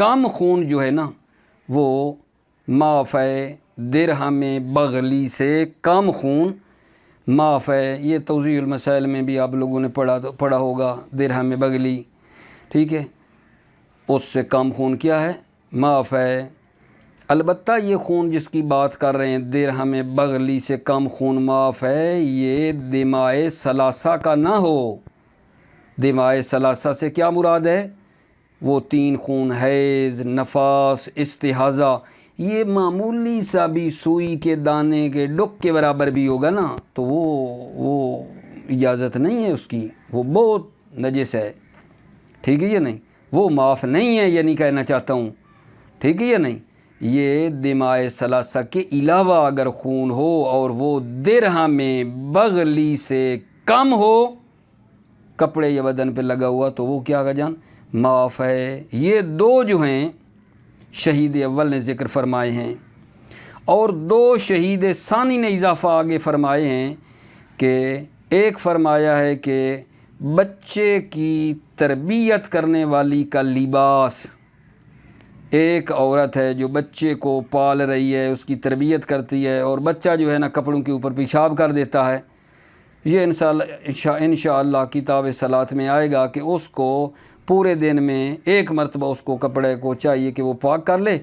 کم خون جو ہے نا وہ معاف ہے، درہم بغلی سے کم خون معاف ہے۔ یہ توضیح المسائل میں بھی آپ لوگوں نے پڑھا ہوگا، درہم بغلی، ٹھیک ہے، اس سے کم خون کیا ہے؟ معاف ہے۔ البتہ یہ خون جس کی بات کر رہے ہیں درہم بغلی سے کم خون معاف ہے، یہ دماء ثلاثہ کا نہ ہو۔ دماء ثلاثہ سے کیا مراد ہے؟ وہ 3 خون، حیض، نفاس، استحاضہ۔ یہ معمولی سا بھی سوئی کے دانے کے ڈک کے برابر بھی ہوگا نا تو وہ اجازت نہیں ہے اس کی، وہ بہت نجس ہے، ٹھیک ہے یا نہیں؟ وہ معاف نہیں ہے، یہ نہیں کہنا چاہتا ہوں، ٹھیک ہے یا نہیں؟ یہ دماء ثلاثہ کے علاوہ اگر خون ہو اور وہ درہم بغلی سے کم ہو کپڑے یا بدن پہ لگا ہوا تو وہ کیا کا جان؟ معاف ہے۔ یہ 2 جو ہیں شہید اول نے ذکر فرمائے ہیں، اور 2 شہید ثانی نے اضافہ آگے فرمائے ہیں کہ ایک فرمایا ہے کہ بچے کی تربیت کرنے والی کا لباس، ایک عورت ہے جو بچے کو پال رہی ہے، اس کی تربیت کرتی ہے، اور بچہ جو ہے نا کپڑوں کے اوپر پیشاب کر دیتا ہے، یہ انشاءاللہ کتاب صلاۃ میں آئے گا کہ اس کو پورے دن میں ایک مرتبہ اس کو کپڑے کو چاہیے کہ وہ پاک کر لے،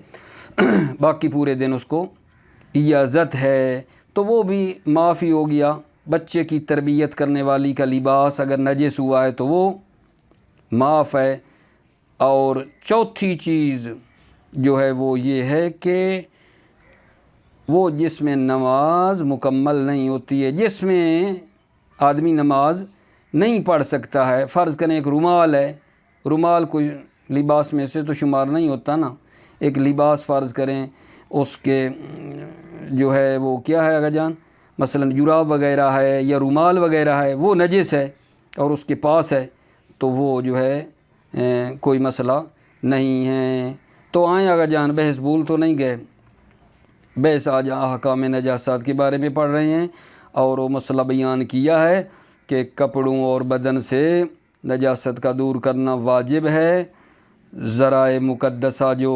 باقی پورے دن اس کو اجازت ہے، تو وہ بھی معاف ہی ہو گیا۔ بچے کی تربیت کرنے والی کا لباس اگر نجس ہوا ہے تو وہ معاف ہے۔ اور چوتھی چیز جو ہے وہ یہ ہے کہ وہ جس میں نماز مکمل نہیں ہوتی ہے، جس میں آدمی نماز نہیں پڑھ سکتا ہے، فرض کریں ایک رومال ہے، رومال کوئی لباس میں سے تو شمار نہیں ہوتا نا، ایک لباس فرض کریں اس کے جو ہے وہ کیا ہے اگر جان، مثلا جراب وغیرہ ہے یا رومال وغیرہ ہے، وہ نجس ہے اور اس کے پاس ہے تو وہ جو ہے کوئی مسئلہ نہیں ہے۔ تو آئیں اگر جان بحث بھول تو نہیں گئے، بحث آج احکام نجاسات کے بارے میں پڑھ رہے ہیں، اور وہ مسئلہ بیان کیا ہے کہ کپڑوں اور بدن سے نجاست کا دور کرنا واجب ہے۔ ذرائع مقدسہ جو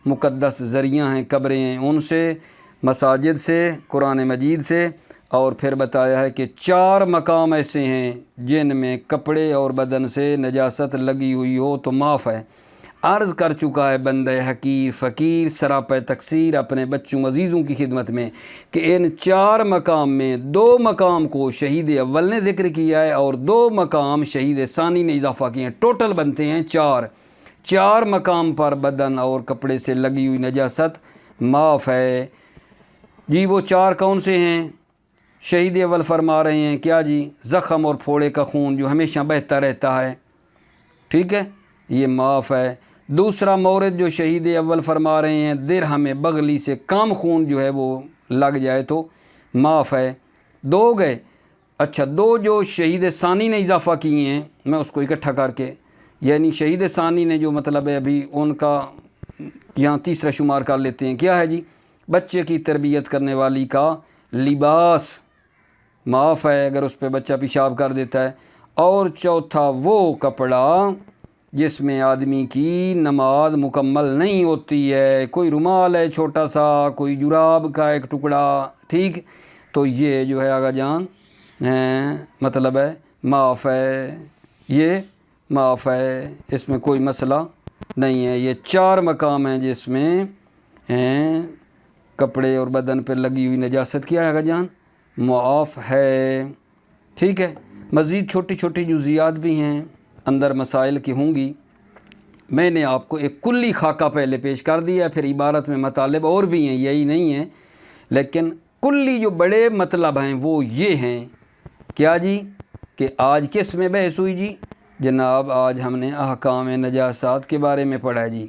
مقدس ذریعہ ہیں، قبریں ہیں، ان سے، مساجد سے، قرآن مجید سے، اور پھر بتایا ہے کہ 4 مقام ایسے ہیں جن میں کپڑے اور بدن سے نجاست لگی ہوئی ہو تو معاف ہے۔ عرض کر چکا ہے بندہ حقیر فقیر سراپہ تقصیر اپنے بچوں عزیزوں کی خدمت میں کہ ان 4 مقام میں 2 مقام کو شہید اول نے ذکر کیا ہے اور 2 مقام شہید ثانی نے اضافہ کیے ہیں، ٹوٹل بنتے ہیں 4 مقام پر بدن اور کپڑے سے لگی ہوئی نجاست معاف ہے۔ جی وہ 4 کون سے ہیں؟ شہید اول فرما رہے ہیں کیا جی؟ زخم اور پھوڑے کا خون جو ہمیشہ بہتا رہتا ہے، ٹھیک ہے، یہ معاف ہے۔ دوسرا مورد جو شہید اول فرما رہے ہیں درہم بغلی سے کم خون جو ہے وہ لگ جائے تو معاف ہے۔ 2 گئے، اچھا 2 جو شہید ثانی نے اضافہ کیے ہیں میں اس کو اکٹھا کر کے، یعنی شہید ثانی نے جو مطلب ہے ابھی ان کا یہاں تیسرا شمار کر لیتے ہیں، کیا ہے جی؟ بچے کی تربیت کرنے والی کا لباس معاف ہے اگر اس پہ بچہ پیشاب کر دیتا ہے، اور چوتھا وہ کپڑا جس میں آدمی کی نماز مکمل نہیں ہوتی ہے، کوئی رومال ہے چھوٹا سا، کوئی جراب کا ایک ٹکڑا، ٹھیک، تو یہ جو ہے آگا جان مطلب ہے معاف ہے، یہ معاف ہے، اس میں کوئی مسئلہ نہیں ہے۔ یہ 4 مقام ہیں جس میں کپڑے اور بدن پہ لگی ہوئی نجاست کیا ہے آگا جان؟ معاف ہے، ٹھیک ہے۔ مزید چھوٹی چھوٹی جزیات بھی ہیں اندر مسائل کی ہوں گی، میں نے آپ کو ایک کلی خاکہ پہلے پیش کر دیا ہے، پھر عبارت میں مطالب اور بھی ہیں، یہی نہیں ہیں، لیکن کلی جو بڑے مطلب ہیں وہ یہ ہیں کیا جی کہ آج کس میں بحث ہوئی جی؟ جناب آج ہم نے احکام نجاسات کے بارے میں پڑھا جی،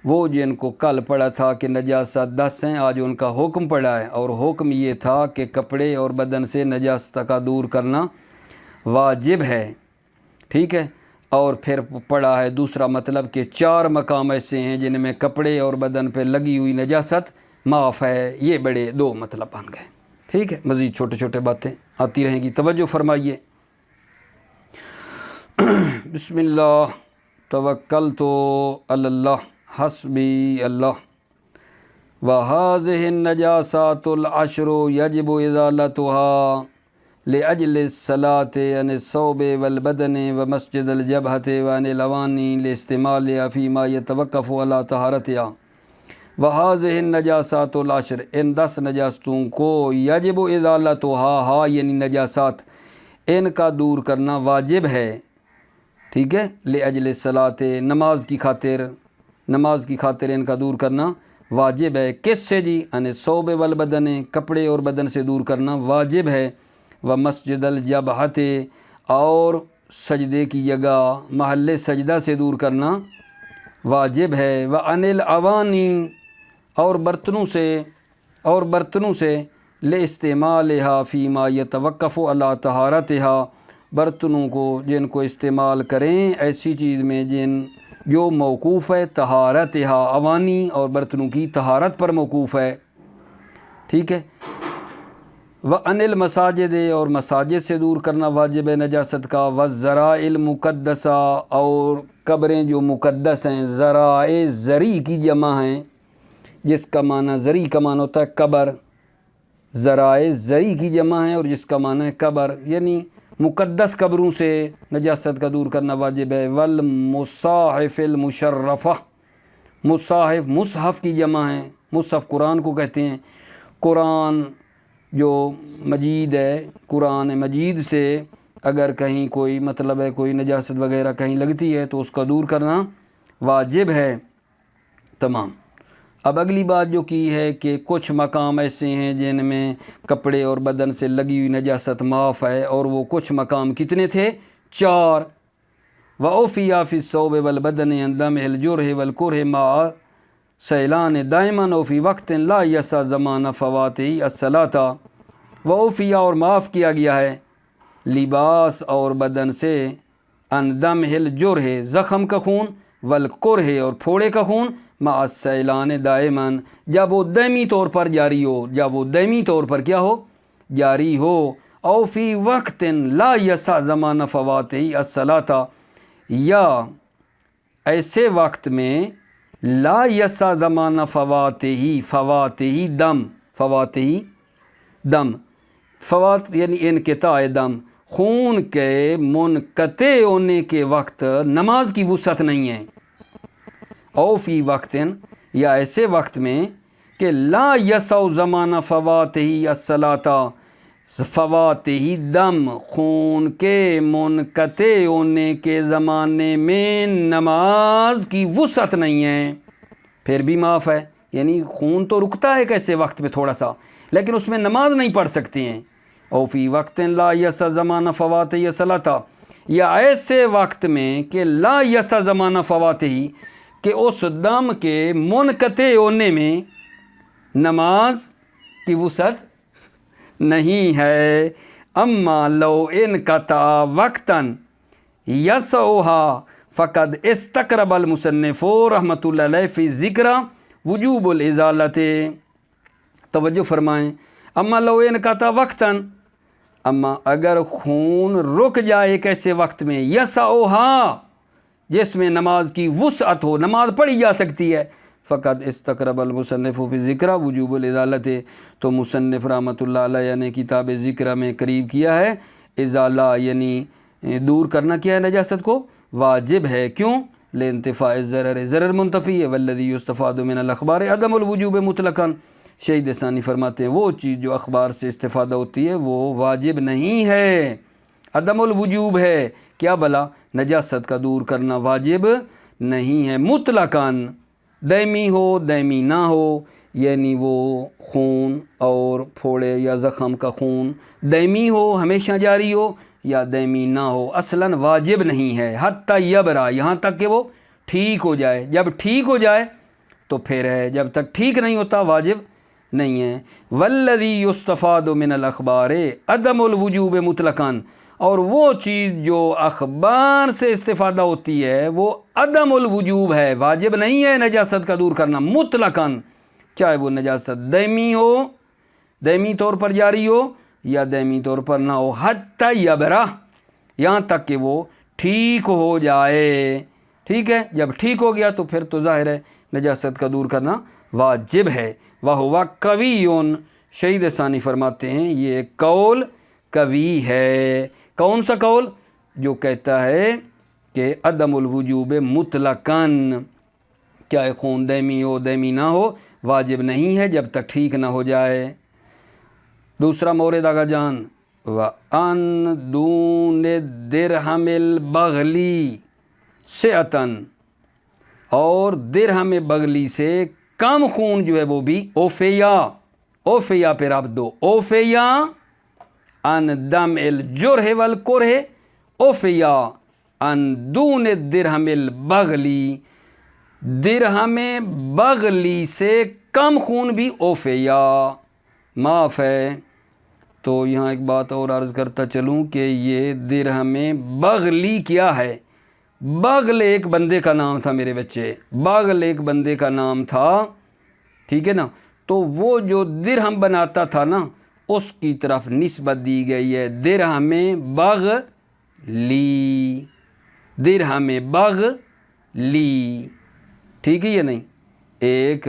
وہ جن کو کل پڑھا تھا کہ نجاست 10 ہیں، آج ان کا حکم پڑھا ہے، اور حکم یہ تھا کہ کپڑے اور بدن سے نجاست کا دور کرنا واجب ہے، ٹھیک ہے، اور پھر پڑھا ہے دوسرا مطلب کہ 4 مقام ایسے ہیں جن میں کپڑے اور بدن پہ لگی ہوئی نجاست معاف ہے۔ یہ بڑے 2 مطلب بن گئے، ٹھیک ہے۔ مزید چھوٹے چھوٹے باتیں آتی رہیں گی، توجہ فرمائیے۔ بسم اللہ۔ توکلت علی اللہ حسبی اللہ وہذہ النجاسات العشر یجب ازالتها لأجل الصلاة عن الثوب والبدن ومسجد الجبهة وعن الأواني لاستعمالها فيما يتوقف على طہارتها وہذہ النجاسات العشر، ان 10 نجاستوں کو یجب ازالتها، ہا یعنی نجاسات، ان کا دور کرنا واجب ہے، ٹھیک ہے، لأجل الصلاة، نماز کی خاطر ان کا دور کرنا واجب ہے۔ کس سے جی؟ عن الثوب والبدن، کپڑے اور بدن سے دور کرنا واجب ہے، ومسجد الجبہۃ، اور سجدے کی جگہ محل سجدہ سے دور کرنا واجب ہے، وعن الاوانی، اور برتنوں سے لاستعمالها فیما یتوقف علی طہارتها، برتنوں کو جن کو استعمال کریں ایسی چیز میں جو موقوف ہے طہارتها، اوانی اور برتنوں کی طہارت پر موقوف ہے، ٹھیک ہے۔ وعن المساجد، اور مساجد سے دور کرنا واجب ہے نجاست کا، والذرائع المقدسہ، اور قبریں جو مقدس ہیں، ذرائع ذری کی جمع ہیں، جس کا معنی ذری کا معنی ہوتا ہے قبر، ذرائع ذری کی جمع ہے اور جس کا معنی ہے قبر، یعنی مقدس قبروں سے نجاست کا دور کرنا واجب ہے۔ والمصاحف المشرفہ، مصاحف مصحف کی جمع ہے، مصحف قرآن کو کہتے ہیں، قرآن جو مجید ہے، قرآن مجید سے اگر کہیں کوئی مطلب ہے کوئی نجاست وغیرہ کہیں لگتی ہے تو اس کا دور کرنا واجب ہے تمام۔ اب اگلی بات جو کی ہے کہ کچھ مقام ایسے ہیں جن میں کپڑے اور بدن سے لگی ہوئی نجاست معاف ہے، اور وہ کچھ مقام کتنے تھے؟ 4۔ وَأُوفِيَ فِي الثَّوْبِ وَالْبَدَنِ عَنْ دَمِّ الْجُرْحِ وَالْكُرْحِ مَعَ سَيْلَانِ دَائِمًا وَفِي وَقْتٍ لَا يَسْعَ زَمَانَ فَوَاتِهِ الصَّلَاةَ، وَأُوفِيَ اور معاف کیا گیا ہے، لباس اور بدن سے، عَنْ دَمِّ الْجُرْحِ زخم کا خون، وَالْكُرْحِ اور پھوڑے کا خون، مع السیلان دائماً جب وہ دائمی طور پر جاری ہو، جب وہ دائمی طور پر کیا ہو؟ جاری ہو، او فی وقت لا یسع زمان فواتہ الصلاۃ، یا ایسے وقت میں لا یسع زمان فواتہ دم، فوات یعنی انقطاع دم، خون کے منقطع ہونے کے وقت نماز کی وسعت نہیں ہے، او فی وقت، یا ایسے وقت میں کہ لا یسع زمان فواتہ الصلاۃ، فواتہ دم، خون کے منقطع ہونے کے زمانے میں نماز کی وسعت نہیں ہے، پھر بھی معاف ہے، یعنی خون تو رکتا ہے کیسے وقت میں تھوڑا سا، لیکن اس میں نماز نہیں پڑھ سکتے ہیں۔ او فی وقت لا یسع زمان فواتہ الصلاۃ، یا ایسے وقت میں کہ لا یسع زمان فواتہ، کہ اس دم کے منقطع ہونے میں نماز کی وسعت نہیں ہے۔ اما لو انقطع وقتاً یسعها فقد استقرب المصنف رحمۃ اللہ علیہ فی ذکر وجوب الازالۃ، توجہ فرمائیں، اما لو انقطع وقتاً، اما اگر خون رک جائے ایک ایسے وقت میں، یسعها جس میں نماز کی وسعت ہو، نماز پڑھی جا سکتی ہے، فقط استقرب المصنف فی ذکر وجوب الازالۃ، تو مصنف رحمۃ اللہ علیہ نے کتاب ذکر میں قریب کیا ہے ازالہ یعنی دور کرنا کیا ہے نجاست کو واجب ہے، کیوں؟ لانتفاع الضرر، ضرر منتفی ہے، والذی یستفاد من الاخبار عدم الوجوب مطلقا، شہید ثانی فرماتے ہیں وہ چیز جو اخبار سے استفادہ ہوتی ہے وہ واجب نہیں ہے، عدم الوجوب ہے، کیا بلا؟ نجاست کا دور کرنا واجب نہیں ہے مطلقاً، دائمی ہو دائمی نہ ہو، یعنی وہ خون اور پھوڑے یا زخم کا خون دائمی ہو ہمیشہ جاری ہو یا دائمی نہ ہو، اصلاً واجب نہیں ہے، حتی یبرا، یہاں تک کہ وہ ٹھیک ہو جائے، جب ٹھیک ہو جائے تو پھر ہے، جب تک ٹھیک نہیں ہوتا واجب نہیں ہے۔ والذی یستفاد من الاخبار عدم الوجوب مطلقاً، اور وہ چیز جو اخبار سے استفادہ ہوتی ہے وہ عدم الوجوب ہے، واجب نہیں ہے نجاست کا دور کرنا مطلقاً، چاہے وہ نجاست دائمی ہو، دائمی طور پر جاری ہو یا دائمی طور پر نہ ہو، حتی یبرا، یہاں تک کہ وہ ٹھیک ہو جائے، ٹھیک ہے، جب ٹھیک ہو گیا تو پھر تو ظاہر ہے نجاست کا دور کرنا واجب ہے۔ وَهُوَ قَوِيٌّ، شہید ثانی فرماتے ہیں یہ قول قوی ہے۔ کون سا قول؟ جو کہتا ہے کہ عدم الوجوب مطلقاً، کیا خون دائمی ہو دائمی نہ ہو واجب نہیں ہے جب تک ٹھیک نہ ہو جائے۔ دوسرا مورد آگا جان، وَأَن دُونِ الدِّرْہَمِ الْبَغْلِي سِعَةً، اور درہم بغلی سے کم خون جو ہے وہ بھی اوفیا پہ رب دو، اوفیا ان دم الجرح والکرہ، اوفیا ان دون درہم البغلی، درہم بغلی سے کم خون بھی اوفیا معاف ہے۔ تو یہاں ایک بات اور عرض کرتا چلوں کہ یہ درہم بغلی کیا ہے؟ بغل ایک بندے کا نام تھا میرے بچے، بغل ایک بندے کا نام تھا، ٹھیک ہے نا؟ تو وہ جو درہم بناتا تھا نا اس کی طرف نسبت دی گئی ہے درہم بغلی، درہم بغلی، ٹھیک ہے یا نہیں؟ ایک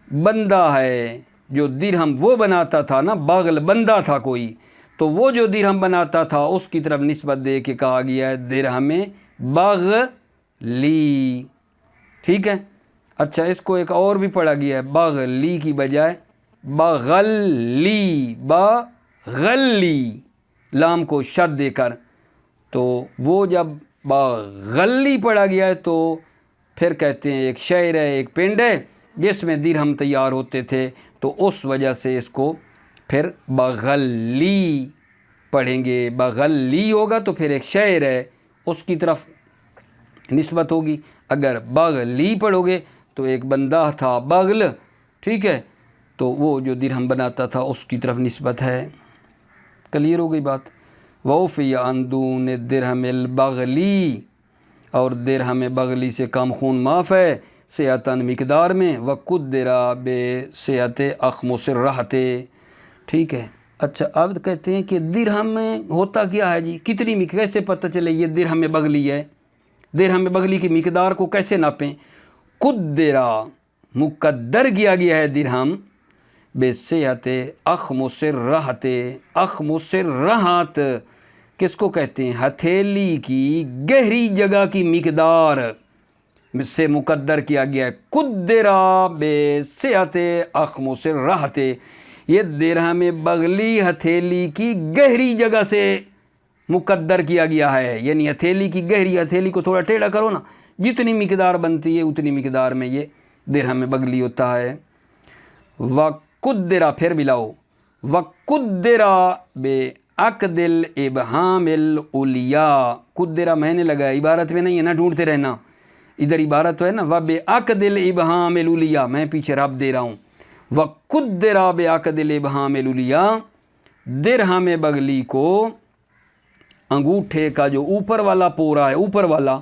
بندہ ہے جو درہم وہ بناتا تھا نا، بغل بندہ تھا کوئی، تو وہ جو درہم بناتا تھا اس کی طرف نسبت دے کے کہا گیا ہے درہم بغلی، ٹھیک ہے؟ اچھا، اس کو ایک اور بھی پڑھا گیا ہے بغلی کی بجائے بغلی، بغلی لام کو شد دے کر، تو وہ جب بغلی پڑھا گیا ہے تو پھر کہتے ہیں ایک شہر ہے، ایک پنڈ ہے جس میں درہم تیار ہوتے تھے، تو اس وجہ سے اس کو پھر بغلی پڑھیں گے، بغلی ہوگا تو پھر ایک شہر ہے اس کی طرف نسبت ہوگی۔ اگر بغلی پڑھو گے تو ایک بندہ تھا بغل، ٹھیک ہے، تو وہ جو درہم بناتا تھا اس کی طرف نسبت ہے۔ کلیئر ہو گئی بات؟ وَأُوفِيَ عَن دُونِ الدِّرْہَمِ الْبَغْلِي، اور درہم بغلی سے کم خون معاف ہے، سیعتاً مقدار میں، وَقُدِّرَ بِسِعَةِ أَخْمُصِ الرَّحْتِ، ٹھیک ہے۔ اچھا، اب کہتے ہیں کہ درہم میں ہوتا کیا ہے جی، کتنی کیسے پتہ چلے یہ درہم بغلی ہے؟ درہم بغلی کی مقدار کو کیسے ناپیں؟ قدرہ، مقدر کیا گیا ہے درہم، بِسِعَةِ أَخْمُصِ الرَّحْتِ، أخمص الرحت کس کو کہتے ہیں؟ ہتھیلی کی گہری جگہ کی مقدار سے مقدر کیا گیا ہے۔ قدرہ بِسِعَةِ أَخْمُصِ الرَّحْتِ، یہ درہم بغلی ہتھیلی کی گہری جگہ سے مقدر کیا گیا ہے، یعنی ہتھیلی کی گہری، ہتھیلی کو تھوڑا ٹیڑھا کرو نا، جتنی مقدار بنتی ہے اتنی مقدار میں یہ درہم بغلی ہوتا ہے۔ وَقُدِّرَ، پھر ملاؤ، وَقُدِّرَ بِعَقْدِ الْإِبْہَامِ الْعُلْيَا، قدرہ میں نے لگا عبارت میں نہیں ہے نا، ڈھونڈتے رہنا، ادھر عبارت ہے نا، وَبِعَقْدِ الْإِبْہَامِ الْعُلْيَا، میں پیچھے رب دے رہا ہوں، وَقُدِّرَ بِعَقْدِ الْإِبْہَامِ الْعُلْيَا، درہم بغلی کو انگوٹھے کا جو اوپر والا پورا ہے، اوپر والا،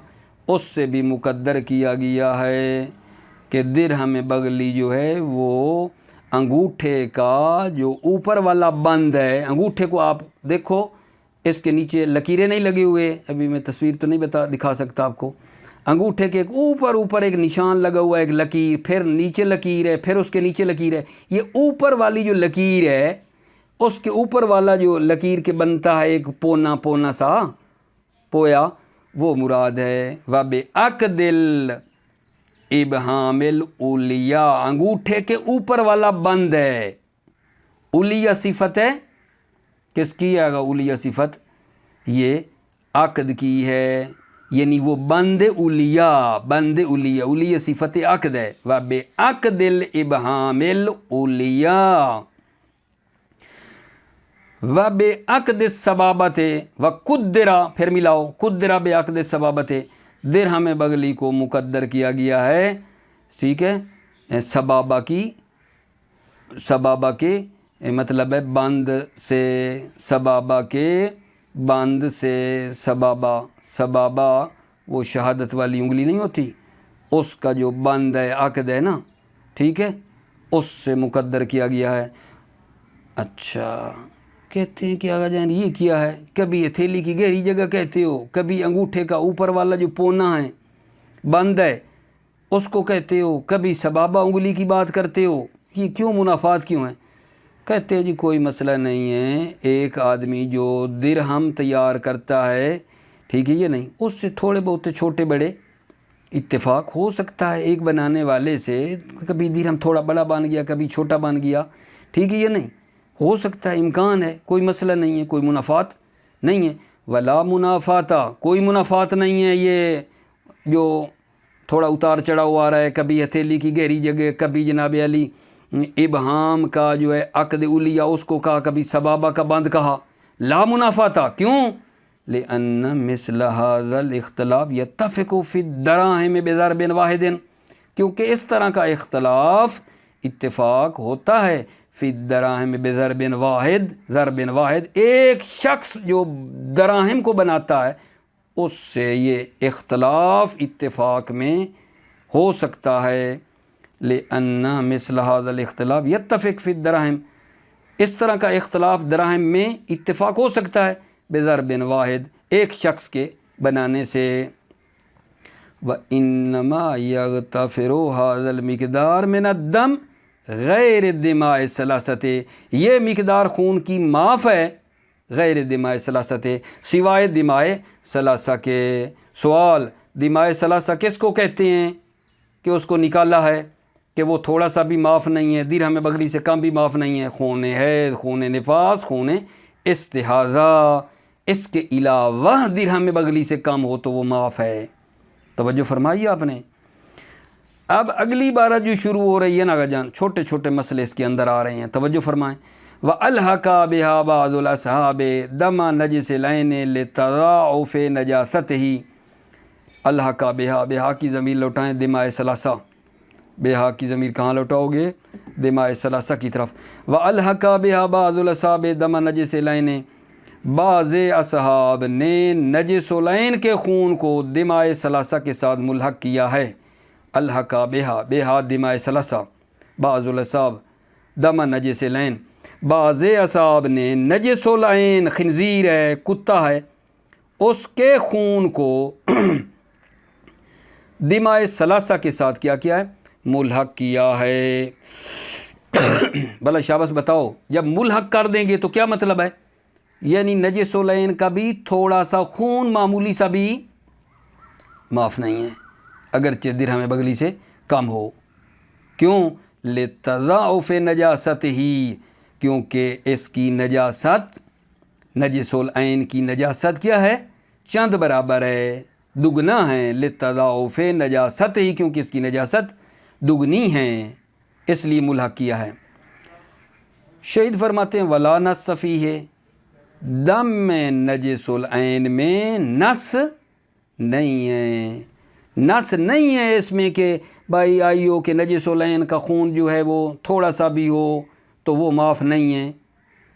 اس سے بھی مقدر کیا گیا ہے کہ درہم بغلی جو ہے وہ انگوٹھے کا جو اوپر والا بند ہے، انگوٹھے کو آپ دیکھو اس کے نیچے لکیریں نہیں لگے ہوئے، ابھی میں تصویر تو نہیں دکھا سکتا آپ کو، انگوٹھے کے ایک اوپر ایک نشان لگا ہوا ہے، ایک لکیر، پھر نیچے لکیر ہے، پھر اس کے نیچے لکیر ہے، یہ اوپر والی جو لکیر ہے اس کے اوپر والا جو لکیر کے بنتا ہے ایک پونا سا پویا، وہ مراد ہے۔ وَبِعَقْدِ الْإِبْہَامِ الْعُلْيَا، انگوٹھے کے اوپر والا بند ہے، علیہ صفت ہے، کس کی ہے گا علیہ صفت؟ یہ عقد کی ہے، یعنی وہ بند علیہ، علیہ صفت عقد ہے۔ وَبِعَقْدِ الْإِبْہَامِ الْعُلْيَا وَبِعَقْدِ السَّبَابَةِ، وَقُدِّرَ، پھر ملاؤ، قُدِّرَ بِعَقْدِ السَّبَابَةِ، درہم بغلی کو مقدر کیا گیا ہے، ٹھیک ہے، سبابہ کے مطلب ہے بند سے، سبابہ کے بند سے، سبابہ وہ شہادت والی انگلی نہیں ہوتی، اس کا جو بند ہے عقد ہے نا، ٹھیک ہے، اس سے مقدر کیا گیا ہے۔ اچھا، کہتے ہیں کہ آگا جان یہ کیا ہے، کبھی ہتھیلی کی گہری جگہ کہتے ہو، کبھی انگوٹھے کا اوپر والا جو پونا ہے بند ہے اس کو کہتے ہو، کبھی سبابہ انگلی کی بات کرتے ہو، یہ کیوں منافات کیوں ہیں؟ کہتے ہیں جی کوئی مسئلہ نہیں ہے، ایک آدمی جو درہم تیار کرتا ہے، ٹھیک ہے یہ نہیں، اس سے تھوڑے بہت چھوٹے بڑے اتفاق ہو سکتا ہے، ایک بنانے والے سے کبھی درہم تھوڑا بڑا بن گیا، کبھی چھوٹا بن گیا، ٹھیک ہے یہ نہیں، ہو سکتا ہے، امکان ہے، کوئی مسئلہ نہیں ہے، کوئی منافات نہیں ہے۔ ولا منافاتا، کوئی منافات نہیں ہے، یہ جو تھوڑا اتار چڑھاؤ آ رہا ہے، کبھی ہتھیلی کی گہری جگہ، کبھی جناب علی ابہام کا جو ہے عقد الیہ اس کو کہا، کبھی سبابہ کا بند کہا، لا منافاتا، کیوں؟ لأن مثل هذا الاختلاف يتفق في الدراهم بضرب واحد، کیونکہ اس طرح کا اختلاف اتفاق ہوتا ہے فی الدراہم بضرب واحد، ضرب واحد، ایک شخص جو دراہم کو بناتا ہے اس سے یہ اختلاف اتفاق میں ہو سکتا ہے۔ لأن مثل هذا الاختلاف يتفق فی الدراہم، اس طرح کا اختلاف دراہم میں اتفاق ہو سکتا ہے بضرب واحد، ایک شخص کے بنانے سے۔ وَإِنَّمَا يَغْتَفِرُ هَذَا الْمِقْدَارِ مِنَ الدَّمِ غیر دماء ثلاثت، یہ مقدار خون کی معاف ہے غیر دماء ثلاثت، سوائے دماء ثلاثہ کے۔ سوال، دماء ثلاثہ کس کو کہتے ہیں کہ اس کو نکالا ہے کہ وہ تھوڑا سا بھی معاف نہیں ہے، درہم بغلی سے کم بھی معاف نہیں ہے؟ خون حیض، خون نفاس، خون استحاضہ، اس کے علاوہ درہم بغلی سے کم ہو تو وہ معاف ہے۔ توجہ فرمائیے آپ نے۔ اب اگلی بارہ جو شروع ہو رہی ہے نا جان، چھوٹے چھوٹے مسئلے اس کے اندر آ رہے ہیں، توجہ فرمائیں۔ وَأَلْحَقَ بِهَا بَعْضُ الْأَصْحَابِ دَمَ نَجِسِ الْعَيْنِ لِتَضَاعُفِ نَجَاسَتِهِ۔ الحق بِهَا، بِهَا کی ضمیر لوٹائیں دماء ثلاثہ، بِهَا کی ضمیر کہاں لوٹاؤ گے؟ دماء ثلاثہ کی طرف۔ وَأَلْحَقَ بِهَا بَعْضُ الْأَصْحَابِ دَمَ نَجِسِ الْعَيْنِ، بعض اصحاب نے نجس العین کے خون کو دماء ثلاثہ کے ساتھ ملحق کیا ہے۔ الحق بہا، بہا دماء ثلاثہ، بعض الاصحاب دم نجس العین، بعض اصحاب نے نجس العین خنزیر ہے، کتا ہے، اس کے خون کو دماء ثلاثہ کے ساتھ کیا ہے؟ ملحق کیا ہے۔ بھلا شاباش بتاؤ، جب ملحق کر دیں گے تو کیا مطلب ہے؟ یعنی نجس العین کا بھی تھوڑا سا خون معمولی سا بھی معاف نہیں ہے، اگرچہ درہم بغلی سے کم ہو۔ کیوں؟ لِتَضَاعُفِ نَجَاسَتِهِ، کیونکہ اس کی نجاست، نجس العین کی نجاست کیا ہے؟ چند برابر ہے، دگنا ہے۔ لِتَضَاعُفِ نَجَاسَتِهِ، کیونکہ اس کی نجاست دگنی ہے، اس لیے ملحق کیا ہے۔ شہید فرماتے ہیں وَلَا نَصَّ فِيهِ، دم میں نجس العین میں نس نہیں ہے، نس نہیں ہے اس میں کہ بھائی آئی ہو کہ نجس العین کا خون جو ہے وہ تھوڑا سا بھی ہو تو وہ معاف نہیں ہے،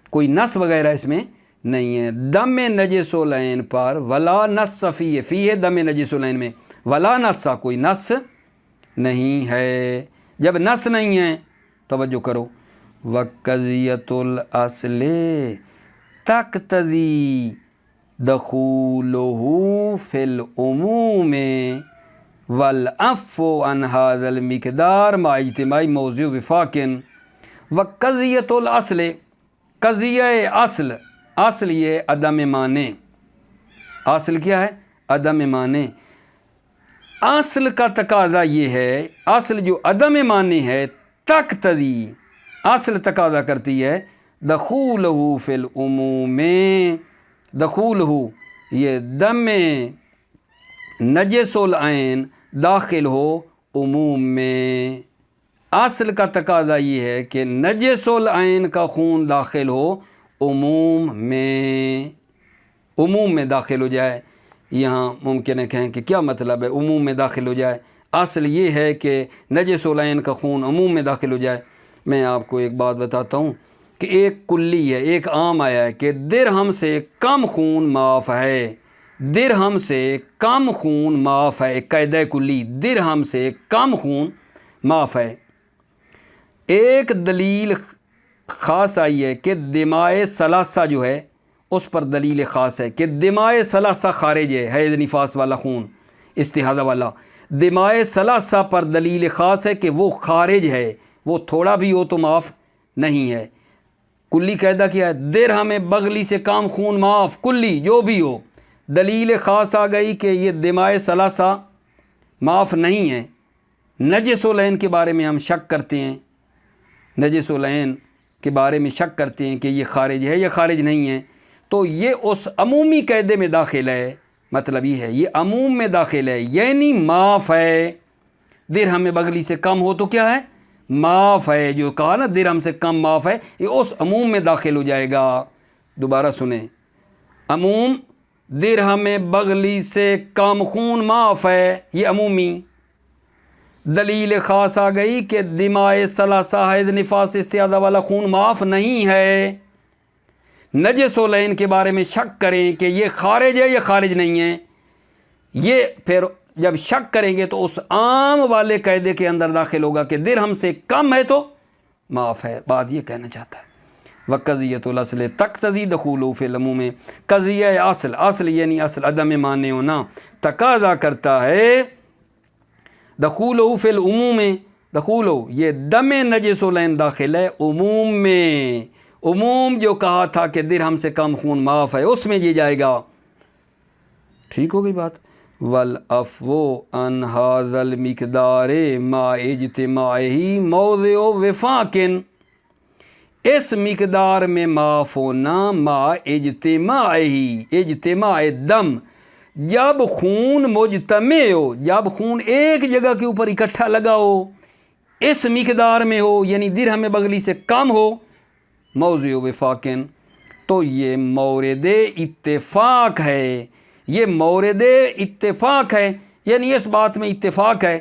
کوئی نس وغیرہ اس میں نہیں ہے۔ دم نجس العین پر ولا نس فیہ، فیہ دم نجس العین میں، ولا نس، کوئی نس نہیں ہے۔ جب نس نہیں ہے، توجہ کرو، وقضیۃ الاصل تقتضی دخولہ فی العموم والعفو عن ھذا المقدار مع اجتماع موضع وفاق۔ وقضیۃ الاصل، قضیہ اصل، اصل یہ عدم مانے، اصل کیا ہے؟ عدم مانے۔ اصل کا تقاضا یہ ہے، اصل جو عدم مانے ہے، تقتضی، اصل تقاضا کرتی ہے دخولہ فی العموم، دخولہ یہ دم نجس العین داخل ہو عموم میں۔ اصل کا تقاضا یہ ہے کہ نجس العین کا خون داخل ہو عموم میں، عموم میں داخل ہو جائے۔ یہاں ممکن ہے کہیں کہ کیا مطلب ہے عموم میں داخل ہو جائے؟ اصل یہ ہے کہ نجس العین کا خون عموم میں داخل ہو جائے۔ میں آپ کو ایک بات بتاتا ہوں کہ ایک کلی ہے، ایک عام آیا ہے کہ درہم سے کم خون معاف ہے، درہم سے کم خون معاف ہے، ایک قاعدہ کلی، درہم سے کم خون معاف ہے۔ ایک دلیل خاص آئی ہے کہ دماء ثلاثہ جو ہے اس پر دلیل خاص ہے کہ دماء ثلاثہ خارج ہے، حیض نفاس والا خون، استحاضہ والا، دمائے ثلاثہ پر دلیل خاص ہے کہ وہ خارج ہے، وہ تھوڑا بھی ہو تو معاف نہیں ہے۔ کلی قاعدہ کیا ہے؟ درہم بغلی سے کم خون معاف، کلی جو بھی ہو۔ دلیل خاص آ گئی کہ یہ دمائے ثلاثہ معاف نہیں ہے۔ نجس العین کے بارے میں ہم شک کرتے ہیں، نجس العین کے بارے میں شک کرتے ہیں کہ یہ خارج ہے یا خارج نہیں ہے، تو یہ اس عمومی قاعدے میں داخل ہے۔ مطلب یہ ہے، یہ عموم میں داخل ہے، یعنی معاف ہے۔ درہم بغلی سے کم ہو تو کیا ہے؟ معاف ہے۔ جو کہا نا درہم سے کم معاف ہے، یہ اس عموم میں داخل ہو جائے گا۔ دوبارہ سنیں، عموم درہم بغلی سے کم خون معاف ہے، یہ عمومی۔ دلیل خاص آ گئی کہ دمائے ثلاثہ حیض نفاس استحاضہ والا خون معاف نہیں ہے۔ نجس العین کے بارے میں شک کریں کہ یہ خارج ہے یا خارج نہیں ہے، یہ پھر جب شک کریں گے تو اس عام والے قاعدے کے اندر داخل ہوگا کہ درہم سے کم ہے تو معاف ہے۔ بات یہ کہنا چاہتا ہے وقضیۃ الاصل تقتضی دخولہ فی العموم، قضیہ اصل، اصل یعنی اصل عدم مانع ہونا تقاضا کرتا ہے دخولہ فی العموم، دخولہ یہ دم نجس العین داخل ہے عموم میں۔ عموم جو کہا تھا کہ درہم سے کم خون معاف ہے، اس میں یہ جائے گا۔ ٹھیک ہو گئی بات؟ والعفو عن ھذا المقدار مع اجتماعہ موضع وفاق، اس مقدار میں معاف ہونا مع اجتماعہ، اجتماع دم، جب خون مجتمع ہو، جب خون ایک جگہ کے اوپر اکٹھا لگا ہو، اس مقدار میں ہو، یعنی درہم بغلی سے کم ہو، موضع وفاق، تو یہ مورد اتفاق ہے، یہ مورد اتفاق ہے، یعنی اس بات میں اتفاق ہے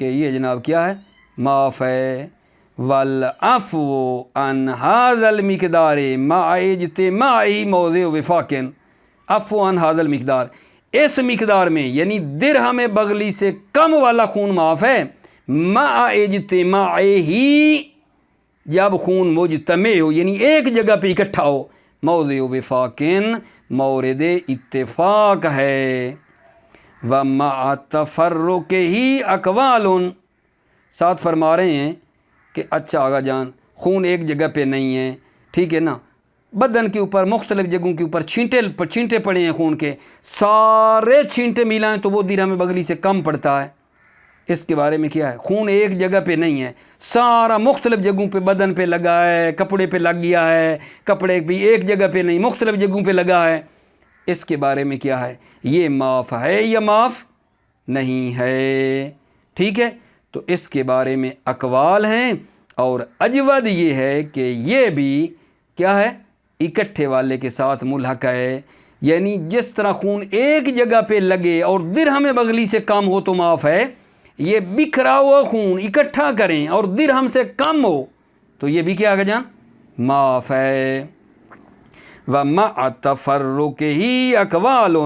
کہ یہ جناب کیا ہے؟ معاف ہے۔ والعفو عن ھذا المقدار مع اجتماعہ موضع وفاق، عفو عن ھذا المقدار، اس مقدار میں یعنی درہم بغلی سے کم والا خون معاف ہے، مع اجتماعہ، جب خون مجتمع ہو یعنی ایک جگہ پہ اکٹھا ہو، موضع وفاق، مورد اتفاق ہے۔ ومع تفرقہ اقوال، ساتھ فرما رہے ہیں کہ اچھا آغا جان خون ایک جگہ پہ نہیں ہے، ٹھیک ہے نا، بدن کے اوپر مختلف جگہوں کے اوپر چھینٹے پڑے ہیں خون کے، سارے چھینٹے ملائیں تو وہ درہم بغلی سے کم پڑتا ہے۔ اس کے بارے میں کیا ہے؟ خون ایک جگہ پہ نہیں ہے، سارا مختلف جگہوں پہ بدن پہ لگا ہے، کپڑے پہ لگ گیا ہے، کپڑے بھی ایک جگہ پہ نہیں مختلف جگہوں پہ لگا ہے، اس کے بارے میں کیا ہے؟ یہ معاف ہے یا معاف نہیں ہے؟ ٹھیک ہے، تو اس کے بارے میں اقوال ہیں، اور اجود یہ ہے کہ یہ بھی کیا ہے؟ اکٹھے والے کے ساتھ ملحق ہے، یعنی جس طرح خون ایک جگہ پہ لگے اور درہم بغلی سے کم ہو تو معاف ہے، یہ بکھرا ہوا خون اکٹھا کریں اور درہم سے کم ہو تو یہ بھی کیا آگا جان؟ معاف ہے۔ وَمَعَ تَفَرُّقِهِ اقوال،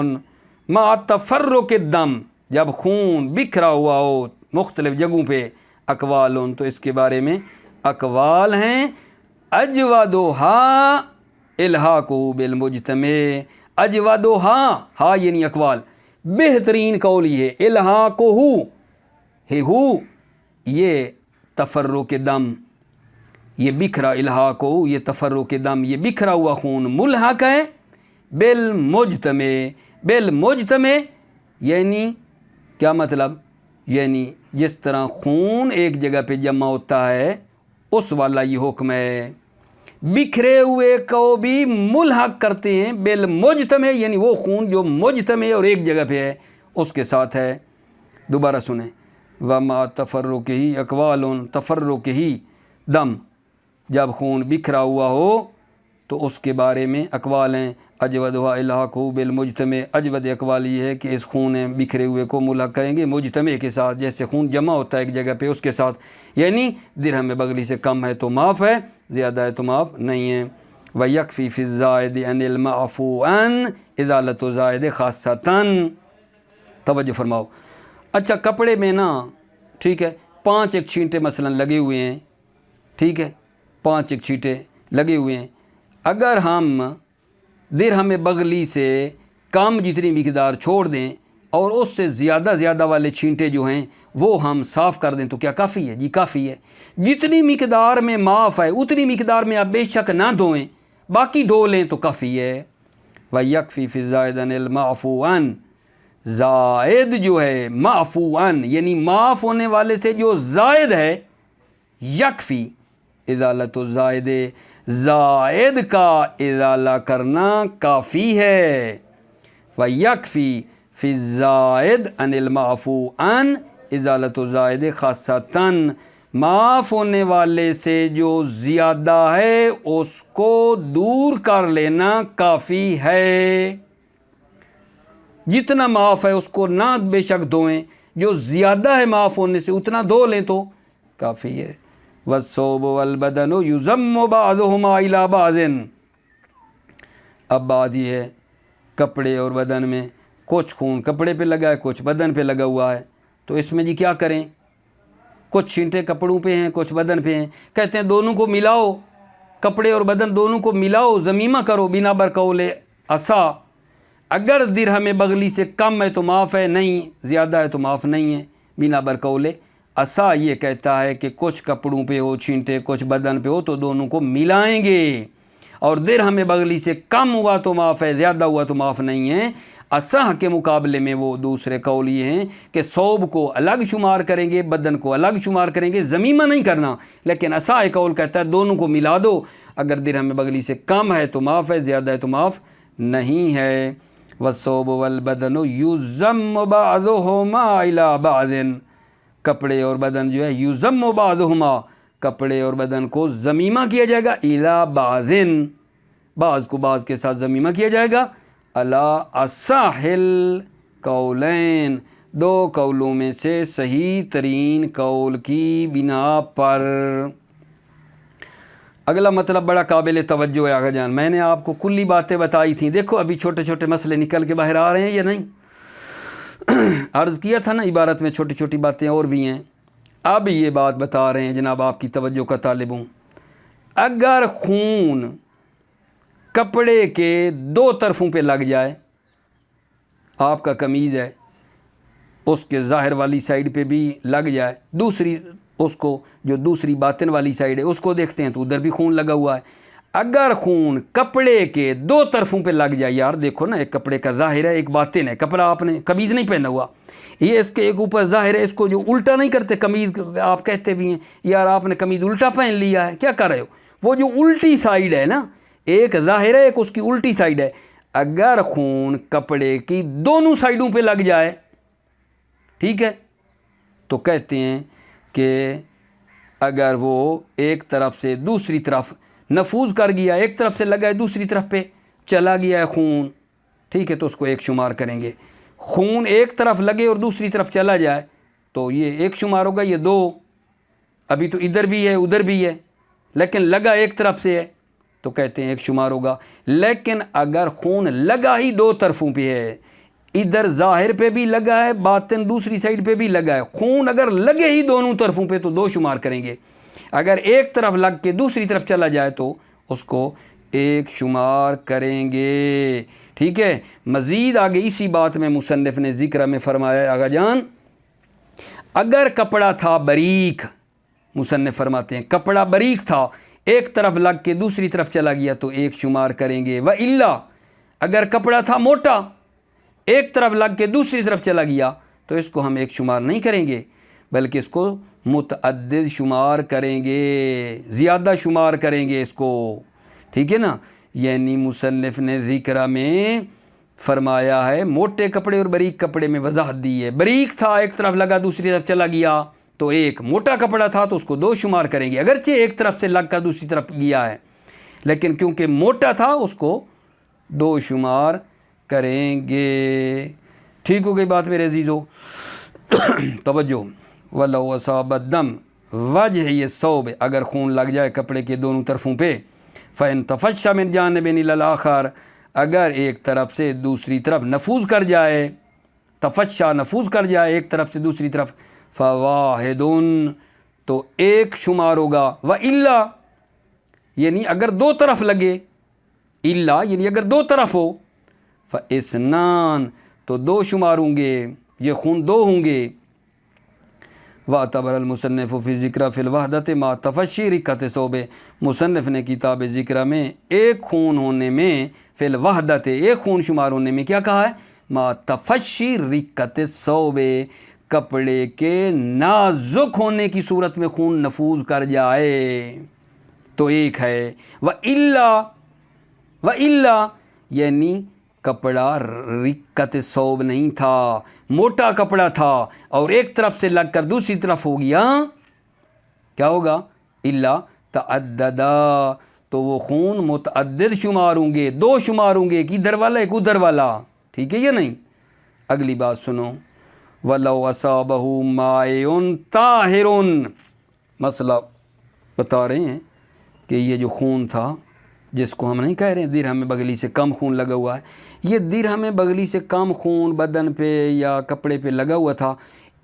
مع تفرق الدم، جب خون بکھرا ہوا ہو مختلف جگہوں پہ، اقوال، تو اس کے بارے میں اقوال ہیں۔ اجودھا الحاقہ بالمجتمع، اجودھا، ہا یعنی اقوال، بہترین قول یہ ہے الحاقہ، یہ تفرق دم، یہ بکھرا، الحاقہ یہ تفرق دم، یہ بکھرا ہوا خون ملحق ہے بالمجتمع، بالمجتمع یعنی کیا مطلب؟ یعنی جس طرح خون ایک جگہ پہ جمع ہوتا ہے اس والا یہ حکم ہے۔ بکھرے ہوئے کو بھی ملحق کرتے ہیں بالمجتمع، یعنی وہ خون جو مجتمع اور ایک جگہ پہ ہے اس کے ساتھ ہے۔ دوبارہ سنیں، وَمَا تَفَرُّقِهِ اقوال، تفرقہ دم، جب خون بکھرا ہوا ہو تو اس کے بارے میں اقوال ہیں۔ اجودھا الحاقہ بالمجتمع، اجود اقوال یہ ہے کہ اس خون بکھرے ہوئے کو ملحق کریں گے مجتمع کے ساتھ، جیسے خون جمع ہوتا ہے ایک جگہ پہ اس کے ساتھ، یعنی درہم بغلی سے کم ہے تو معاف ہے، زیادہ ہے تو معاف نہیں ہے۔ وَيَكْفِي فِي الزَّائِدِ عَنِ الْمَعْفُوِ عَنْ إِزَالَةُ الزَّائِدِ خاصَّةً، توجہ فرماؤ۔ اچھا کپڑے میں نا، ٹھیک ہے، 5 ایک چھینٹے مثلا لگے ہوئے ہیں، ٹھیک ہے، 5 ایک چھینٹے لگے ہوئے ہیں، اگر ہم درہم بغلی سے کم جتنی مقدار چھوڑ دیں اور اس سے زیادہ والے چھینٹے جو ہیں وہ ہم صاف کر دیں تو کیا کافی ہے؟ جی کافی ہے۔ جتنی مقدار میں معاف ہے اتنی مقدار میں آپ بے شک نہ دھوئیں، باقی دھو لیں تو کافی ہے۔ وَيَكْفِي فِي الزَّائِدِ عَنِ الْمَعْفُوِ عَنْ، زائد جو ہے معفو عن یعنی معاف ہونے والے سے جو زائد ہے، یکفی ازالۃ الزائد، زائد کا ازالہ کرنا کافی ہے۔ وَيَكْفِي فِي الزَّائِدِ عَنِ الْمَعْفُوِ عَنْ ازالۃ الزائد خاصتاً، معاف ہونے والے سے جو زیادہ ہے اس کو دور کر لینا کافی ہے۔ جتنا معاف ہے اس کو نہ بے شک دھوئیں، جو زیادہ ہے معاف ہونے سے اتنا دھو لیں تو کافی ہے۔ والثوب والبدن یضم بعضهما الی بعض، اب بات یہ ہے کپڑے اور بدن میں کچھ خون کپڑے پہ لگا ہے کچھ بدن پہ لگا ہوا ہے، تو اس میں جی کیا کریں؟ کچھ چھینٹے کپڑوں پہ ہیں کچھ بدن پہ ہیں، کہتے ہیں دونوں کو ملاؤ، کپڑے اور بدن دونوں کو ملاؤ، ضمیمہ کرو بنا برقول عصا، اگر درہم بغلی سے کم ہے تو معاف ہے، نہیں زیادہ ہے تو معاف نہیں ہے بنا برقول عصا۔ یہ کہتا ہے کہ کچھ کپڑوں پہ ہو چھینٹے کچھ بدن پہ ہو تو دونوں کو ملائیں گے، اور درہم بغلی سے کم ہوا تو معاف ہے، زیادہ ہوا تو معاف نہیں ہے۔ اصح کے مقابلے میں وہ دوسرے قول یہ ہیں کہ ثوب کو الگ شمار کریں گے بدن کو الگ شمار کریں گے، ضمیمہ نہیں کرنا، لیکن اصح قول کہتا ہے دونوں کو ملا دو، اگر درہم بغلی سے کم ہے تو معاف ہے، زیادہ ہے تو معاف نہیں ہے۔ والثوب والبدن یضم بعضهما الی بعض، کپڑے اور بدن جو ہے یضم بعضهما، کپڑے اور بدن کو ضمیمہ کیا جائے گا، الی بعض، بعض کو بعض کے ساتھ ضمیمہ کیا جائے گا، علی اصح القولین، دو قولوں میں سے صحیح ترین قول کی بنا پر۔ اگلا مطلب بڑا قابل توجہ ہے آقا جان، میں نے آپ کو کلی باتیں بتائی تھیں، دیکھو ابھی چھوٹے چھوٹے مسئلے نکل کے باہر آ رہے ہیں یا نہیں؟ عرض کیا تھا نا عبارت میں چھوٹی چھوٹی باتیں اور بھی ہیں، اب یہ بات بتا رہے ہیں جناب آپ کی توجہ کا طالب ہوں۔ اگر خون کپڑے کے دو طرفوں پہ لگ جائے، آپ کا قمیض ہے اس کے ظاہر والی سائیڈ پہ بھی لگ جائے، دوسری اس کو جو دوسری باطن والی سائیڈ ہے اس کو دیکھتے ہیں تو ادھر بھی خون لگا ہوا ہے، اگر خون کپڑے کے دو طرفوں پہ لگ جائے، یار دیکھو نا ایک کپڑے کا ظاہر ہے ایک باطن ہے، کپڑا آپ نے قمیض نہیں پہنا ہوا، یہ اس کے ایک اوپر ظاہر ہے، اس کو جو الٹا نہیں کرتے قمیض، آپ کہتے بھی ہیں یار آپ نے قمیض الٹا پہن لیا ہے، کیا کر رہے ہو؟ وہ جو الٹی سائیڈ ہے نا، ایک ظاہر ہے ایک اس کی الٹی سائیڈ ہے، اگر خون کپڑے کی دونوں سائیڈوں پہ لگ جائے، ٹھیک ہے، تو کہتے ہیں کہ اگر وہ ایک طرف سے دوسری طرف نفوذ کر گیا، ایک طرف سے لگا ہے دوسری طرف پہ چلا گیا ہے خون، ٹھیک ہے، تو اس کو ایک شمار کریں گے۔ خون ایک طرف لگے اور دوسری طرف چلا جائے تو یہ ایک شمار ہوگا، یہ دو، ابھی تو ادھر بھی ہے ادھر بھی ہے لیکن لگا ایک طرف سے ہے تو کہتے ہیں ایک شمار ہوگا۔ لیکن اگر خون لگا ہی دو طرفوں پہ ہے، ادھر ظاہر پہ بھی لگا ہے باطن دوسری سائیڈ پہ بھی لگا ہے، خون اگر لگے ہی دونوں طرفوں پہ تو دو شمار کریں گے، اگر ایک طرف لگ کے دوسری طرف چلا جائے تو اس کو ایک شمار کریں گے، ٹھیک ہے۔ مزید آگے اسی بات میں مصنف نے ذکر میں فرمایا آقا جان، اگر کپڑا تھا باریک، مصنف فرماتے ہیں کپڑا باریک تھا ایک طرف لگ کے دوسری طرف چلا گیا تو ایک شمار کریں گے، وَإِلَّا اگر کپڑا تھا موٹا ایک طرف لگ کے دوسری طرف چلا گیا تو اس کو ہم ایک شمار نہیں کریں گے بلکہ اس کو متعدد شمار کریں گے، زیادہ شمار کریں گے اس کو، ٹھیک ہے نا۔ یعنی مصنف نے ذکر میں فرمایا ہے موٹے کپڑے اور باریک کپڑے میں وضاحت دی ہے، باریک تھا ایک طرف لگا دوسری طرف چلا گیا تو ایک، موٹا کپڑا تھا تو اس کو دو شمار کریں گے، اگرچہ ایک طرف سے لگ کر دوسری طرف گیا ہے لیکن کیونکہ موٹا تھا اس کو دو شمار کریں گے۔ ٹھیک ہو گئی بات میرے عزیزو؟ توجہ، وَلَوْ أَصَابَ الدَّمُ، وجہ یہ ثوب، اگر خون لگ جائے کپڑے کے دونوں طرفوں پہ، فَإِن تَفَشَّ مِنْ جَانِبٍ إِلَى الْآخَرِ، اگر ایک طرف سے دوسری طرف نفوذ کر جائے، تفشا نفوذ کر جائے ایک طرف سے دوسری طرف، فَوَاحِدٌ تو ایک شمار ہوگا، وَإِلَّا یعنی اگر دو طرف لگے، إِلَّا یعنی اگر دو طرف ہو، فَإِسْنَان تو 2 شمار ہوں گے، یہ خون 2 ہوں گے۔ وَاعْتَبَرَ الْمُصَنِّفُ فِي الذِّكْرَ فِي الْوَحْدَةِ مَعَ تَفَشِّي رِقَّةِ الثَّوْبِ، مصنف نے کتاب ذکر میں ایک خون ہونے میں فی الوحدت ایک خون شمار ہونے میں کیا کہا ہے؟ مَعَ تَفَشِّي رِقَّةِ الثَّوْبِ، کپڑے کے نازک ہونے کی صورت میں خون نفوذ کر جائے تو ایک ہے۔ وَإِلَّا یعنی کپڑا رقت ثوب نہیں تھا، موٹا کپڑا تھا اور ایک طرف سے لگ کر دوسری طرف ہو گیا، کیا ہوگا؟ الا تعددا، تو وہ خون متعدد شمار ہوں گے، 2 شمار ہوں گے، ایک ادھر والا ایک ادھر والا، ٹھیک ہے یا نہیں؟ اگلی بات سنو، وَلَوْ أَصَابَهُ مَاءٌ طَاهِرٌ، مسئلہ بتا رہے ہیں کہ یہ جو خون تھا، جس کو ہم نہیں کہہ رہے ہیں درہم بغلی سے کم خون لگا ہوا ہے، یہ درہم بغلی سے کم خون بدن پہ یا کپڑے پہ لگا ہوا تھا،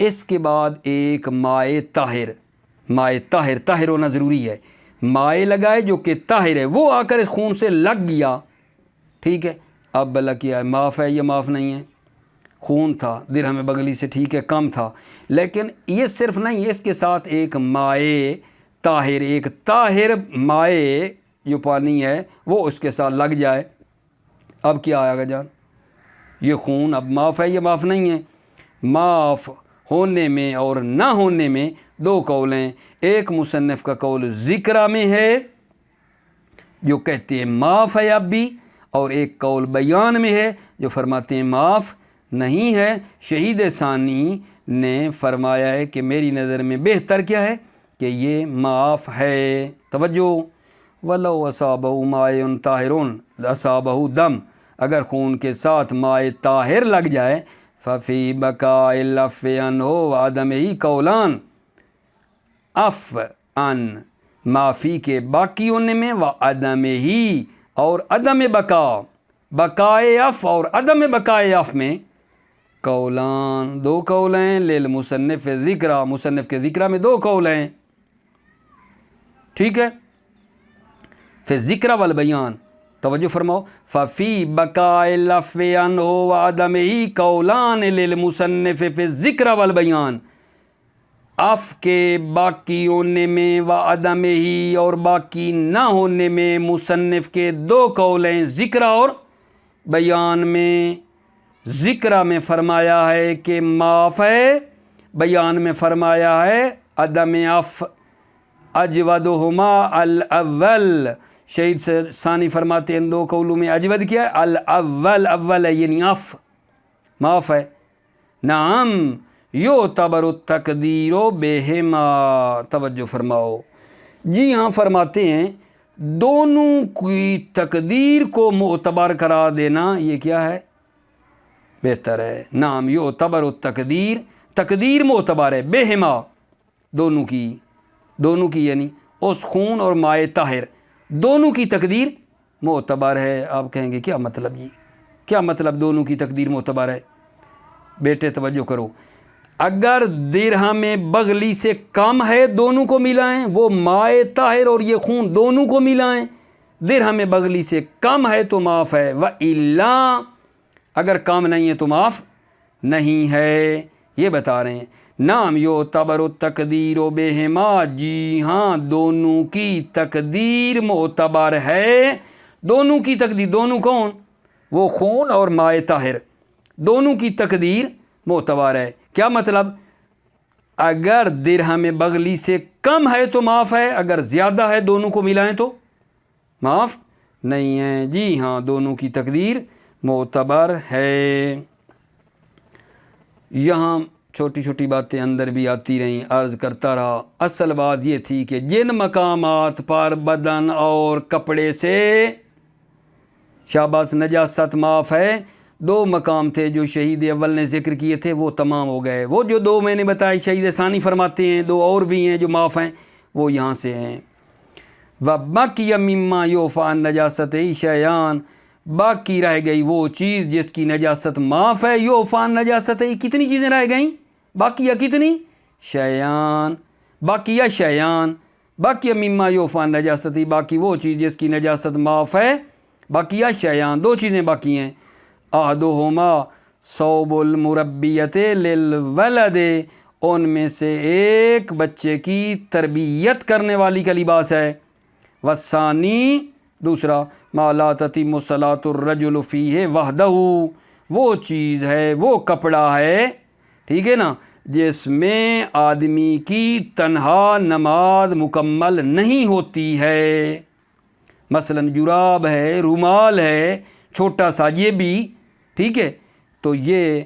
اس کے بعد ایک مائع طاہر طاہر ہونا ضروری ہے، مائع لگائے جو کہ طاہر ہے، وہ آ کر اس خون سے لگ گیا، ٹھیک ہے؟ اب بلا کیا ہے، معاف ہے یا معاف نہیں ہے؟ خون تھا درہم بغلی سے، ٹھیک ہے، کم تھا، لیکن یہ صرف نہیں، اس کے ساتھ ایک مائع طاہر، ایک طاہر مائع جو پانی ہے وہ اس کے ساتھ لگ جائے، اب کیا آئے گا جان؟ یہ خون اب معاف ہے یا معاف نہیں ہے؟ معاف ہونے میں اور نہ ہونے میں 2 قول ہیں، ایک مصنف کا قول ذکرہ میں ہے جو کہتے ہیں معاف ہے اب بھی، اور ایک قول بیان میں ہے جو فرماتے ہیں معاف نہیں ہے۔ شہید ثانی نے فرمایا ہے کہ میری نظر میں بہتر کیا ہے کہ یہ معاف ہے۔ توجہ، وَلَوْ أَصَابَهُ مَاءٌ طَاهِرٌ أَصَابَهُ دَم، اگر خون کے ساتھ مائع طاہر لگ جائے، فَفِي بَقَاءِ الْعَفْوِ عَنْهُ وَعَدَمِهِ قَوْلَانِ، عفو عن معافی کے باقی ہونے میں، وَعَدَمِهِ اور عدم بقا، بقائے عفو اور عدم بقائے عفو میں قولان، 2 قول ہیں، للمصنف ذکرہ، مصنف کے ذکرہ میں 2 قول ہیں، ٹھیک ہے؟ فی الذکر والبیان، توجہ فرماؤ، ففی بقاء العفو عنہ وعدمہ قولان للمصنف فی الذکر والبیان، عفو کے باقی ہونے میں، وعدمہ اور باقی نہ ہونے میں مصنف کے 2 قول ہیں، ذکر اور بیان میں۔ ذکر میں فرمایا ہے کہ معاف ہے، بیان میں فرمایا ہے عدم عفو، اجودہما الاول، شہید ثانی فرماتے ہیں 2 قولوں میں اجود کیا ہے؟ الاول، اول ہے یعنی عفو، معاف ہے۔ نعم یعتبر التقدیر بہما، توجہ فرماؤ، جی ہاں فرماتے ہیں دونوں کی تقدیر کو معتبر قرار دینا یہ کیا ہے؟ بہتر ہے۔ نعم یعتبر التقدیر، تقدیر معتبر ہے، بہما دونوں کی یعنی اس خون اور مائع طاہر دونوں کی تقدیر معتبر ہے۔ آپ کہیں گے کیا مطلب جی؟ کیا مطلب دونوں کی تقدیر معتبر ہے؟ بیٹے توجہ کرو، اگر درہم بغلی سے کم ہے دونوں کو ملائیں، وہ مائع طاہر اور یہ خون دونوں کو ملائیں، درہم بغلی سے کم ہے تو معاف ہے، وَإِلَّا اگر کم نہیں ہے تو معاف نہیں ہے، یہ بتا رہے ہیں۔ نعم یعتبر التقدیر بہما، جی ہاں دونوں کی تقدیر معتبر ہے، دونوں کی تقدیر، دونوں کون؟ وہ خون اور مائع طاہر، دونوں کی تقدیر معتبر ہے۔ کیا مطلب؟ اگر درہم بغلی سے کم ہے تو معاف ہے، اگر زیادہ ہے دونوں کو ملائیں تو معاف نہیں ہے، جی ہاں دونوں کی تقدیر معتبر ہے۔ یہاں چھوٹی چھوٹی باتیں اندر بھی آتی رہیں، عرض کرتا رہا، اصل بات یہ تھی کہ جن مقامات پر بدن اور کپڑے سے شاباش نجاست معاف ہے، 2 مقام تھے جو شہید اول نے ذکر کیے تھے، وہ تمام ہو گئے، وہ جو 2 میں نے بتائے شہید ثانی فرماتے ہیں 2 اور بھی ہیں جو معاف ہیں، وہ یہاں سے ہیں۔ وَبَقِيَ مِمَّا يُعْفَى عَن نَجَاسَتِهِ شَيْئًا، باقی رہ گئی وہ چیز جس کی نجاست معاف ہے، یعفی عن نجاستہ، کتنی چیزیں رہ گئیں؟ باقی یا کتنی؟ شیان، باقی یا شیان، باقی مما یعفی عن نجاستہ، باقی وہ چیز جس کی نجاست معاف ہے، باقی یا شیان، 2 چیزیں باقی ہیں۔ احدہما صوب المربیت للولد، ان میں سے ایک بچے کی تربیت کرنے والی کا لباس ہے، والثانی دوسرا ما لا تتم صلاۃ الرجل فیہ وحدہ، وہ چیز ہے، وہ کپڑا ہے، ٹھیک ہے نا، جس میں آدمی کی تنہا نماز مکمل نہیں ہوتی ہے، مثلا جراب ہے، رومال ہے چھوٹا سا، یہ بھی ٹھیک ہے، تو یہ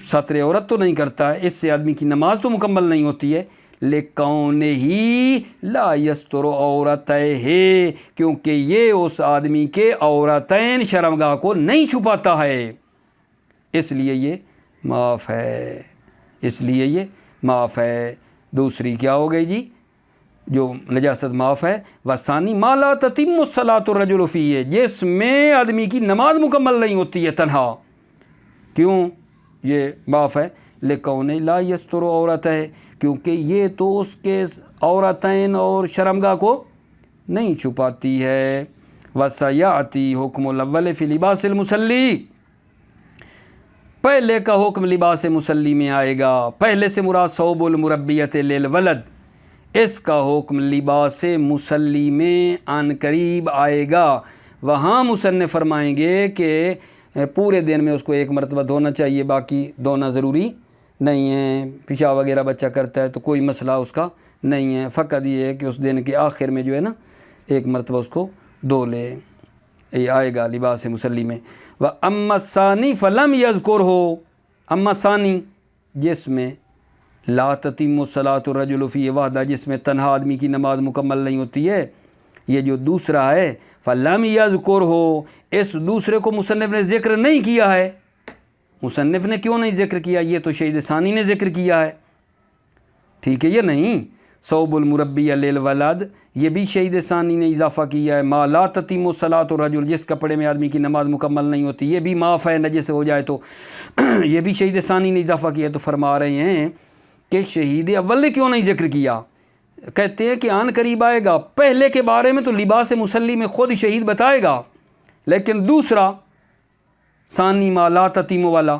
ستر عورت تو نہیں کرتا ہے، اس سے آدمی کی نماز تو مکمل نہیں ہوتی ہے، لِکَوْنِهِ لا یستر عورتیہ، کیونکہ یہ اس آدمی کے عورتین شرمگاہ کو نہیں چھپاتا ہے، اس لیے یہ معاف ہے، اس لیے یہ معاف ہے۔ دوسری کیا ہو گئی جی، جو نجاست معاف ہے، وثانی ما لا تتم الصلاۃ الرجل فیہ، جس میں آدمی کی نماز مکمل نہیں ہوتی ہے تنہا، کیوں یہ معاف ہے؟ لکون لا یستر عورت ہے، کیونکہ یہ تو اس کے عورتین اور شرمگاہ کو نہیں چھپاتی ہے۔ وسیاتی حکم الاول فی لباس المصلی، پہلے کا حکم لباس مصلی میں آئے گا، پہلے سے مراد صوب المربیت للولد، اس کا حکم لباس مصلی میں عن قریب آئے گا۔ وہاں مصنف فرمائیں گے کہ پورے دن میں اس کو ایک مرتبہ دھونا چاہیے، باقی دھونا ضروری نہیں ہے، پیشاب وغیرہ بچہ کرتا ہے تو کوئی مسئلہ اس کا نہیں ہے، فقط یہ ہے کہ اس دن کے آخر میں جو ہے نا ایک مرتبہ اس کو دھو لے، یہ آئے گا لباس مصلی میں۔ وَأَمَّا الثَّانِي فَلَمْ يَذْكُرْهُ، اما ثانی جس میں لا تتم الصلاۃ الرجل فیہ وحدہ، جس میں تنہا آدمی کی نماز مکمل نہیں ہوتی ہے، یہ جو دوسرا ہے فَلَمْ يَذْكُرْهُ، اس دوسرے کو مصنف نے ذکر نہیں کیا ہے۔ مصنف نے کیوں نہیں ذکر کیا؟ یہ تو شہید ثانی نے ذکر کیا ہے، ٹھیک ہے، یہ نہیں۔ صوب المربیہ للولد، یہ بھی شہید ثانی نے اضافہ کیا ہے۔ ما لا تتم الصلاۃ الرجل، جس کپڑے میں آدمی کی نماز مکمل نہیں ہوتی، یہ بھی معاف ہے نجس ہو جائے تو، یہ بھی شہید ثانی نے اضافہ کیا ہے۔ تو فرما رہے ہیں کہ شہید اول نے کیوں نہیں ذکر کیا؟ کہتے ہیں کہ آن قریب آئے گا، پہلے کے بارے میں تو لباس مصلی میں خود شہید بتائے گا، لیکن دوسرا ثانی ما لا تتم والا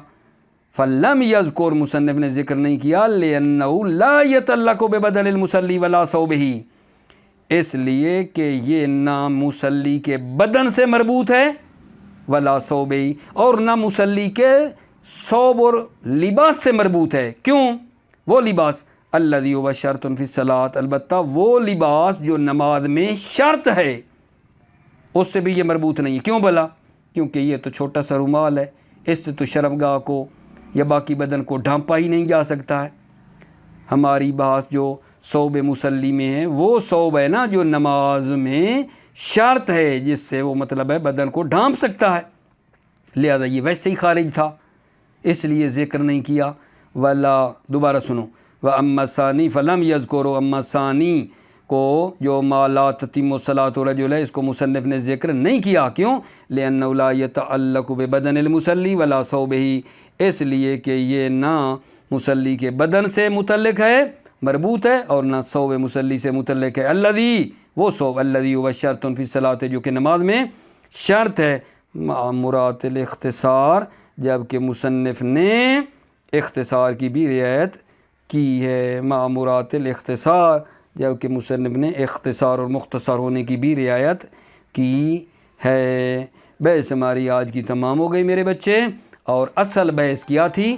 فلم یذکر، مصنف نے ذکر نہیں کیا، لأنہ لا یتعلق ببدن المصلی ولا ثوبہ، اس لیے کہ یہ نہ مصلی کے بدن سے مربوط ہے ولا ثوبہ، اور نہ مصلی کے ثوب اور لباس سے مربوط ہے۔ کیوں؟ وہ لباس الذی هو شرط فی الصلاۃ، البتہ وہ لباس جو نماز میں شرط ہے اس سے بھی یہ مربوط نہیں ہے۔ کیوں بلا؟ کیونکہ یہ تو چھوٹا سا رومال ہے، اس سے تو شرمگاہ کو یا باقی بدن کو ڈھانپا ہی نہیں جا سکتا ہے۔ ہماری بحث جو ثوب مصلی میں ہے وہ ثوب ہے نا جو نماز میں شرط ہے، جس سے وہ مطلب ہے بدن کو ڈھانپ سکتا ہے، لہذا یہ ویسے ہی خارج تھا، اس لیے ذکر نہیں کیا۔ ولا دوبارہ سنو، وَأَمَّا الثَّانِي فَلَمْ يَذْكُرْ، اما ثانی کو جو ما لا تتم الصلاۃ الرجل ہے، اس کو مصنف نے ذکر نہیں کیا۔ کیوں؟ لأنه لا يتعلق ببدن المصلی ولا ثوبہ، اس لیے کہ یہ نہ مصلی کے بدن سے متعلق ہے، مربوط ہے، اور نہ ثوب مصلی سے متعلق ہے۔ الذی، وہ ثوب، الذی هو شرط فی الصلاۃ، جو کہ نماز میں شرط ہے، مع مراد الاختصار، جبکہ مصنف نے اختصار کی بھی رعایت کی ہے، مع مراد الاختصار، جبکہ مصنف نے اختصار اور مختصر ہونے کی بھی رعایت کی ہے۔ بحث ہماری آج کی تمام ہو گئی میرے بچے، اور اصل بحث کیا تھی؟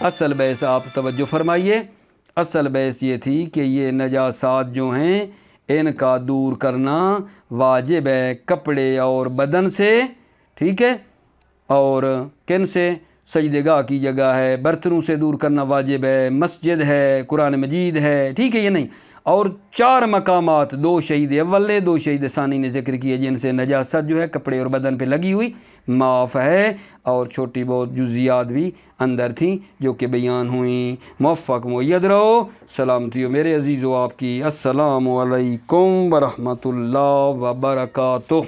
اصل بحث آپ توجہ فرمائیے، اصل بحث یہ تھی کہ یہ نجاسات جو ہیں ان کا دور کرنا واجب ہے کپڑے اور بدن سے، ٹھیک ہے، اور کن سے؟ سجدہ گاہ کی جگہ ہے، برتنوں سے دور کرنا واجب ہے، مسجد ہے، قرآن مجید ہے، ٹھیک ہے، یہ نہیں، اور 4 مقامات، 2 شہید اول نے، 2 شہید ثانی نے ذکر کیے، جن سے نجاست جو ہے کپڑے اور بدن پہ لگی ہوئی معاف ہے، اور چھوٹی بہت جزیات بھی اندر تھیں جو کہ بیان ہوئیں۔ موفق مؤید رہو، سلامتی ہو میرے عزیزو آپ کی۔ السلام علیکم ورحمۃ اللہ وبرکاتہ۔